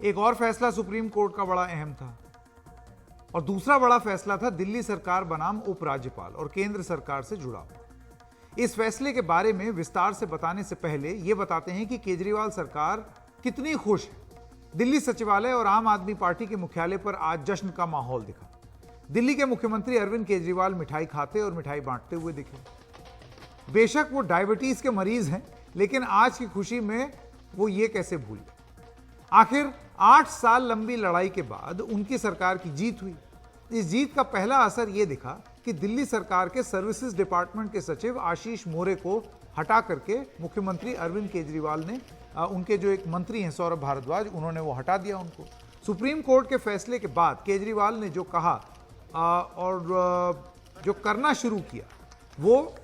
एक और फैसला सुप्रीम कोर्ट का बड़ा अहम था और दूसरा बड़ा फैसला था दिल्ली सरकार बनाम उपराज्यपाल और केंद्र सरकार से जुड़ा हुआ। इस फैसले के बारे में विस्तार से बताने से पहले यह बताते हैं कि केजरीवाल सरकार कितनी खुश है। दिल्ली सचिवालय और आम आदमी पार्टी के मुख्यालय पर आज जश्न का माहौल दिखा। दिल्ली के मुख्यमंत्री अरविंद केजरीवाल मिठाई खाते और मिठाई बांटते हुए दिखे। बेशक वो डायबिटीज के मरीज हैं, लेकिन आज की खुशी में वो ये कैसे भूल गए। आखिर 8 साल लंबी लड़ाई के बाद उनकी सरकार की जीत हुई। इस जीत का पहला असर यह दिखा कि दिल्ली सरकार के सर्विसेज डिपार्टमेंट के सचिव आशीष मोरे को हटा करके मुख्यमंत्री अरविंद केजरीवाल ने उनके जो एक मंत्री हैं सौरभ भारद्वाज, उन्होंने वो हटा दिया उनको। सुप्रीम कोर्ट के फैसले के बाद केजरीवाल ने जो कहा और जो करना शुरू किया वो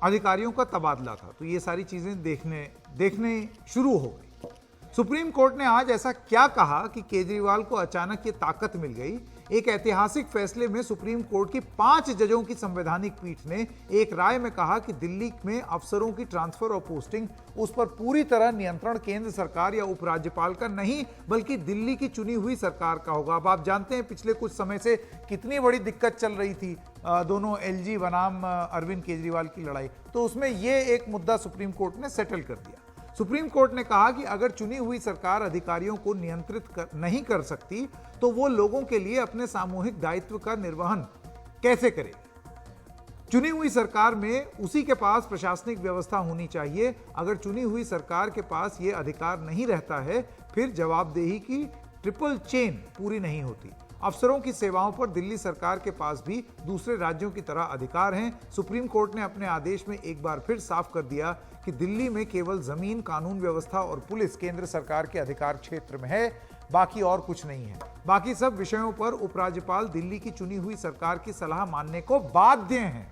अधिकारियों का तबादला था। तो ये सारी चीजें देखने शुरू हो गई। सुप्रीम कोर्ट ने आज ऐसा क्या कहा कि केजरीवाल को अचानक ये ताकत मिल गई। एक ऐतिहासिक फैसले में सुप्रीम कोर्ट की 5 जजों की संवैधानिक पीठ ने एक राय में कहा कि दिल्ली में अफसरों की ट्रांसफर और पोस्टिंग, उस पर पूरी तरह नियंत्रण केंद्र सरकार या उपराज्यपाल का नहीं, बल्कि दिल्ली की चुनी हुई सरकार का होगा। अब आप जानते हैं पिछले कुछ समय से कितनी बड़ी दिक्कत चल रही थी दोनों एलजी बनाम अरविंद केजरीवाल की लड़ाई, तो उसमें यह एक मुद्दा सुप्रीम कोर्ट ने सेटल कर दिया। सुप्रीम कोर्ट ने कहा कि अगर चुनी हुई सरकार अधिकारियों को नियंत्रित नहीं कर सकती तो वो लोगों के लिए अपने सामूहिक दायित्व का निर्वहन कैसे करेगी। चुनी हुई सरकार में उसी के पास प्रशासनिक व्यवस्था होनी चाहिए। अगर चुनी हुई सरकार के पास ये अधिकार नहीं रहता है, फिर जवाबदेही की ट्रिपल चेन पूरी नहीं होती। अफसरों की सेवाओं पर दिल्ली सरकार के पास भी दूसरे राज्यों की तरह अधिकार हैं। सुप्रीम कोर्ट ने अपने आदेश में एक बार फिर साफ कर दिया कि दिल्ली में केवल जमीन, कानून व्यवस्था और पुलिस केंद्र सरकार के अधिकार क्षेत्र में है, बाकी और कुछ नहीं है। बाकी सब विषयों पर उपराज्यपाल दिल्ली की चुनी हुई सरकार की सलाह मानने को बाध्य हैं।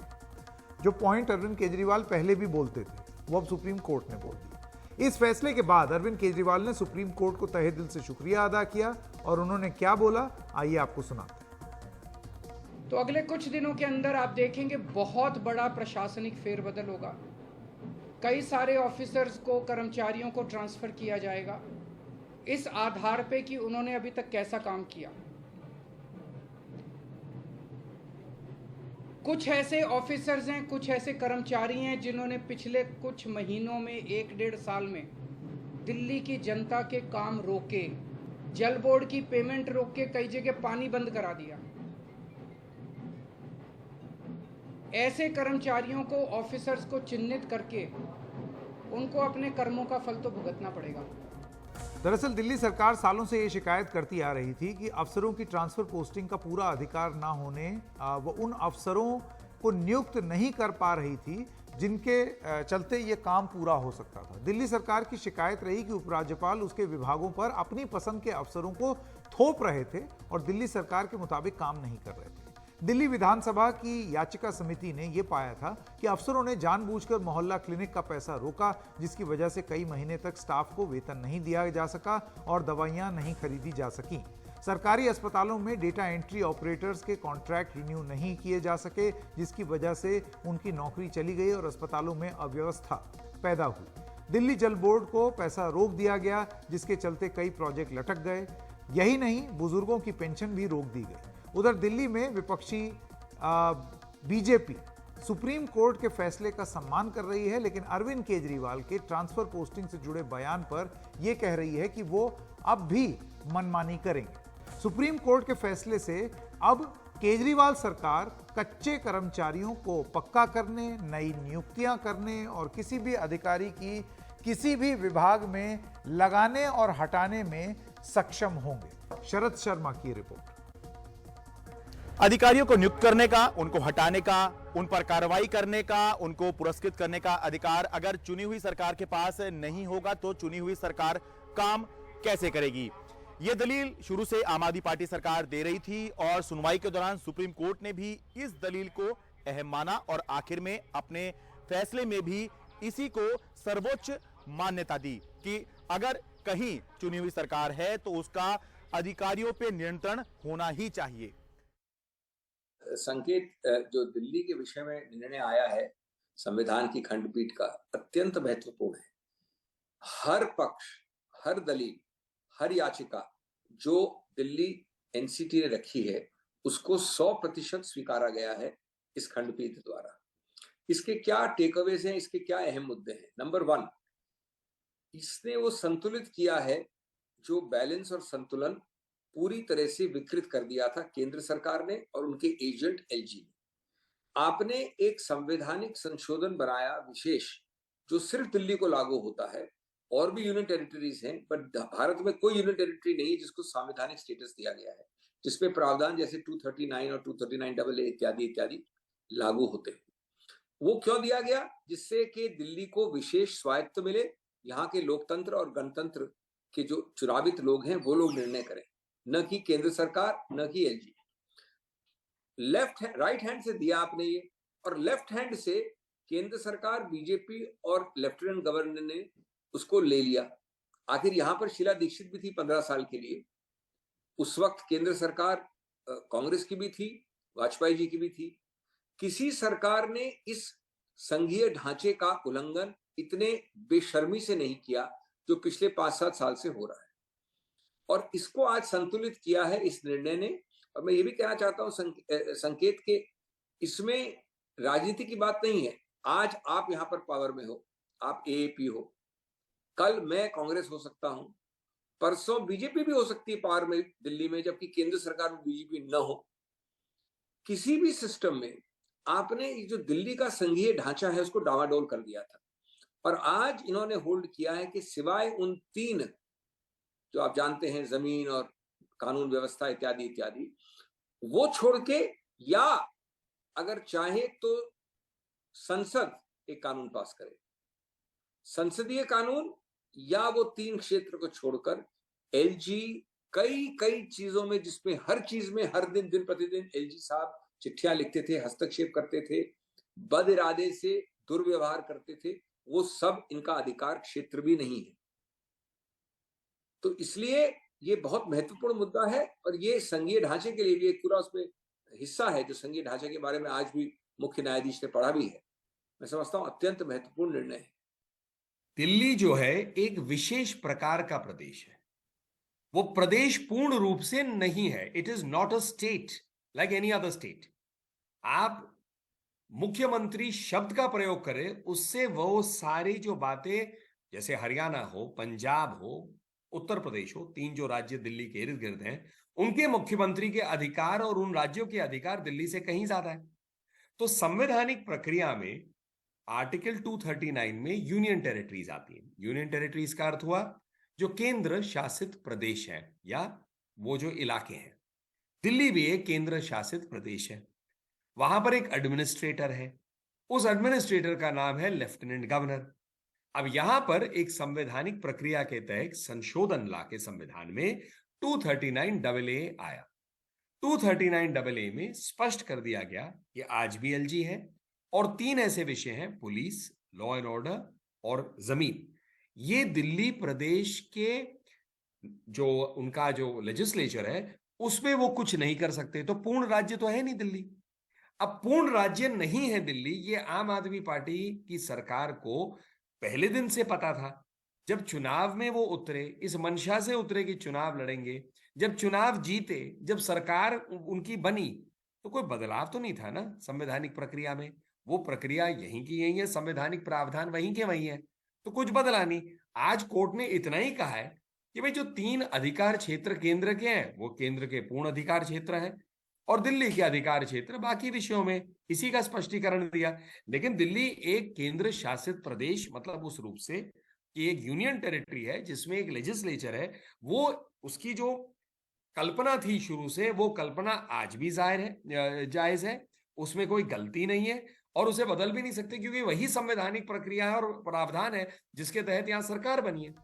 जो पॉइंट अरविंद केजरीवाल पहले भी बोलते थे, वो अब सुप्रीम कोर्ट ने बोल दिया। इस फैसले के बाद अरविंद केजरीवाल ने सुप्रीम कोर्ट को तहे दिल से शुक्रिया अदा किया और उन्होंने क्या बोला, आइए आपको सुनाते हैं। तो अगले कुछ दिनों के अंदर आप देखेंगे बहुत बड़ा प्रशासनिक फेरबदल होगा। कई सारे ऑफिसर्स को, कर्मचारियों को ट्रांसफर किया जाएगा इस आधार पे कि उन्होंने अभी तक कैसा काम किया। कुछ ऐसे ऑफिसर्स हैं, कुछ ऐसे कर्मचारी हैं जिन्होंने पिछले कुछ महीनों में, 1-1.5 साल में दिल्ली की जनता के काम रोके, जल बोर्ड की पेमेंट रोक के कई जगह पानी बंद करा दिया। ऐसे कर्मचारियों को, ऑफिसर्स को चिन्हित करके उनको अपने कर्मों का फल तो भुगतना पड़ेगा। दरअसल दिल्ली सरकार सालों से ये शिकायत करती आ रही थी कि अफसरों की ट्रांसफर पोस्टिंग का पूरा अधिकार ना होने, वो उन अफसरों को नियुक्त नहीं कर पा रही थी जिनके चलते ये काम पूरा हो सकता था। दिल्ली सरकार की शिकायत रही कि उपराज्यपाल उसके विभागों पर अपनी पसंद के अफसरों को थोप रहे थे और दिल्ली सरकार के मुताबिक काम नहीं कर रहे थे। दिल्ली विधानसभा की याचिका समिति ने यह पाया था कि अफसरों ने जानबूझकर मोहल्ला क्लिनिक का पैसा रोका, जिसकी वजह से कई महीने तक स्टाफ को वेतन नहीं दिया जा सका और दवाइयां नहीं खरीदी जा सकी। सरकारी अस्पतालों में डेटा एंट्री ऑपरेटर्स के कॉन्ट्रैक्ट रिन्यू नहीं किए जा सके, जिसकी वजह से उनकी नौकरी चली गई और अस्पतालों में अव्यवस्था पैदा हुई। दिल्ली जल बोर्ड को पैसा रोक दिया गया, जिसके चलते कई प्रोजेक्ट लटक गए। यही नहीं, बुजुर्गों की पेंशन भी रोक दी गई। उधर दिल्ली में विपक्षी बीजेपी सुप्रीम कोर्ट के फैसले का सम्मान कर रही है, लेकिन अरविंद केजरीवाल के ट्रांसफर पोस्टिंग से जुड़े बयान पर यह कह रही है कि वो अब भी मनमानी करेंगे। सुप्रीम कोर्ट के फैसले से अब केजरीवाल सरकार कच्चे कर्मचारियों को पक्का करने, नई नियुक्तियां करने और किसी भी अधिकारी की किसी भी विभाग में लगाने और हटाने में सक्षम होंगे। शरद शर्मा की रिपोर्ट। अधिकारियों को नियुक्त करने का, उनको हटाने का, उन पर कार्रवाई करने का, उनको पुरस्कृत करने का अधिकार अगर चुनी हुई सरकार के पास नहीं होगा तो चुनी हुई सरकार काम कैसे करेगी? यह दलील शुरू से आम आदमी पार्टी सरकार दे रही थी और सुनवाई के दौरान सुप्रीम कोर्ट ने भी इस दलील को अहम माना और आखिर में अपने फैसले में भी इसी को सर्वोच्च मान्यता दी कि अगर कहीं चुनी हुई सरकार है तो उसका अधिकारियों पे नियंत्रण होना ही चाहिए। संकेत जो दिल्ली के विषय में निर्णय आया है संविधान की खंडपीठ का, अत्यंत महत्वपूर्ण है। हर पक्ष, हर दलील, हर याचिका जो दिल्ली एनसीटी ने रखी है उसको 100% स्वीकारा गया है इस खंडपीठ द्वारा। इसके क्या टेक अवेज हैं, इसके क्या अहम मुद्दे हैं? नंबर 1, इसने वो संतुलित किया है जो बैलेंस और संतुलन पूरी तरह से विकृत कर दिया था केंद्र सरकार ने और उनके एजेंट एलजी ने। आपने एक संवैधानिक संशोधन बनाया विशेष, जो सिर्फ दिल्ली को लागू होता है, और भी यूनियन टेरिटरीज हैं, बट भारत में कोई यूनियन टेरिटरी नहीं है जिसको संवैधानिक स्टेटस दिया गया है, जिसमें प्रावधान जैसे 239 और 239AA इत्यादि इत्यादि लागू होते हैं। वो क्यों दिया गया? जिससे कि दिल्ली को विशेष स्वायत्त मिले, यहाँ के लोकतंत्र और गणतंत्र के जो चुनावित लोग हैं वो लोग निर्णय करें, न कि केंद्र सरकार, न कि एलजी। राइट हैंड से दिया आपने ये, और लेफ्ट हैंड से केंद्र सरकार, बीजेपी और लेफ्टिनेंट गवर्नर ने उसको ले लिया। आखिर यहां पर शीला दीक्षित भी थी 15 साल के लिए। उस वक्त केंद्र सरकार कांग्रेस की भी थी, वाजपेयी जी की भी थी। किसी सरकार ने इस संघीय ढांचे का उल्लंघन इतने बेशर्मी से नहीं किया जो पिछले 5-7 साल से हो रहा है, और इसको आज संतुलित किया है इस निर्णय ने। और मैं ये भी कहना चाहता हूं संकेत के इसमें राजनीति की बात नहीं है। आज आप यहां पर पावर में हो, आप एएपी हो, कल मैं कांग्रेस हो सकता हूं, परसों बीजेपी भी हो सकती है पावर में दिल्ली में, जबकि केंद्र सरकार में बीजेपी न हो। किसी भी सिस्टम में आपने जो दिल्ली का संघीय ढांचा है उसको डावाडोल कर दिया था, और आज इन्होंने होल्ड किया है कि सिवाय उन 3 जो आप जानते हैं, जमीन और कानून व्यवस्था इत्यादि इत्यादि, वो छोड़ के, या अगर चाहे तो संसद एक कानून पास करे, संसदीय कानून, या वो 3 क्षेत्र को छोड़कर एलजी कई चीजों में, जिसमें हर चीज में हर दिन प्रतिदिन एलजी साहब चिट्ठियां लिखते थे, हस्तक्षेप करते थे, बद इरादे से दुर्व्यवहार करते थे, वो सब इनका अधिकार क्षेत्र भी नहीं है। तो इसलिए ये बहुत महत्वपूर्ण मुद्दा है, और ये संघीय ढांचे के लिए भी एक पूरा उसमें हिस्सा है, जो संघीय ढांचे के बारे में आज भी मुख्य न्यायाधीश ने पढ़ा भी है। मैं समझता हूं अत्यंत महत्वपूर्ण निर्णय है। दिल्ली जो है एक विशेष प्रकार का प्रदेश है। वो प्रदेश पूर्ण रूप से नहीं है। It is not a state like any other state. आप मुख्यमंत्री शब्द का प्रयोग करें, उससे वो सारी जो बातें, जैसे हरियाणा हो, पंजाब हो, उत्तर प्रदेश हो, 3 जो राज्य दिल्ली के इर्द गिर्द हैं, उनके मुख्यमंत्री के अधिकार और उन राज्यों के अधिकार दिल्ली से कहीं ज्यादा है। तो संवैधानिक प्रक्रिया में आर्टिकल 239 में यूनियन टेरिटरीज आती है। यूनियन टेरिटरीज का अर्थ हुआ जो केंद्र शासित प्रदेश है, या वो जो इलाके हैं। दिल्ली भी एक केंद्र शासित प्रदेश है। वहां पर एक एडमिनिस्ट्रेटर है, उस एडमिनिस्ट्रेटर का नाम है लेफ्टिनेंट गवर्नर। अब यहां पर एक संवैधानिक प्रक्रिया के तहत संशोधन लाके संविधान में 239AA आया। 239AA में स्पष्ट कर दिया गया कि आज भी एलजी है, और 3 ऐसे विषय हैं, पुलिस, लॉ एंड ऑर्डर और जमीन। ये दिल्ली प्रदेश के जो उनका जो लेजिस्लेचर है उसमें वो कुछ नहीं कर सकते। तो पूर्ण राज्य तो है नहीं दिल्ली। अब पूर्ण राज्य नहीं है दिल्ली, ये आम आदमी पार्टी की सरकार को पहले दिन से पता था। जब चुनाव में वो उतरे, इस मंशा से उतरे कि चुनाव लड़ेंगे, जब चुनाव जीते, जब सरकार उनकी बनी, तो कोई बदलाव तो नहीं था ना संवैधानिक प्रक्रिया में। वो प्रक्रिया यहीं की यहीं है, संवैधानिक प्रावधान वहीं के वहीं है, तो कुछ बदला नहीं। आज कोर्ट ने इतना ही कहा है कि भाई जो 3 अधिकार क्षेत्र केंद्र के हैं वो केंद्र के पूर्ण अधिकार क्षेत्र हैं, और दिल्ली के अधिकार क्षेत्र बाकी विषयों में, इसी का स्पष्टीकरण दिया। लेकिन दिल्ली एक केंद्र शासित प्रदेश, मतलब उस रूप से कि एक यूनियन टेरिटरी है जिसमें एक लेजिस्लेचर है, वो उसकी जो कल्पना थी शुरू से, वो कल्पना आज भी जायज है, उसमें कोई गलती नहीं है, और उसे बदल भी नहीं सकते, क्योंकि वही संवैधानिक प्रक्रिया है और प्रावधान है जिसके तहत यहां सरकार बनी है।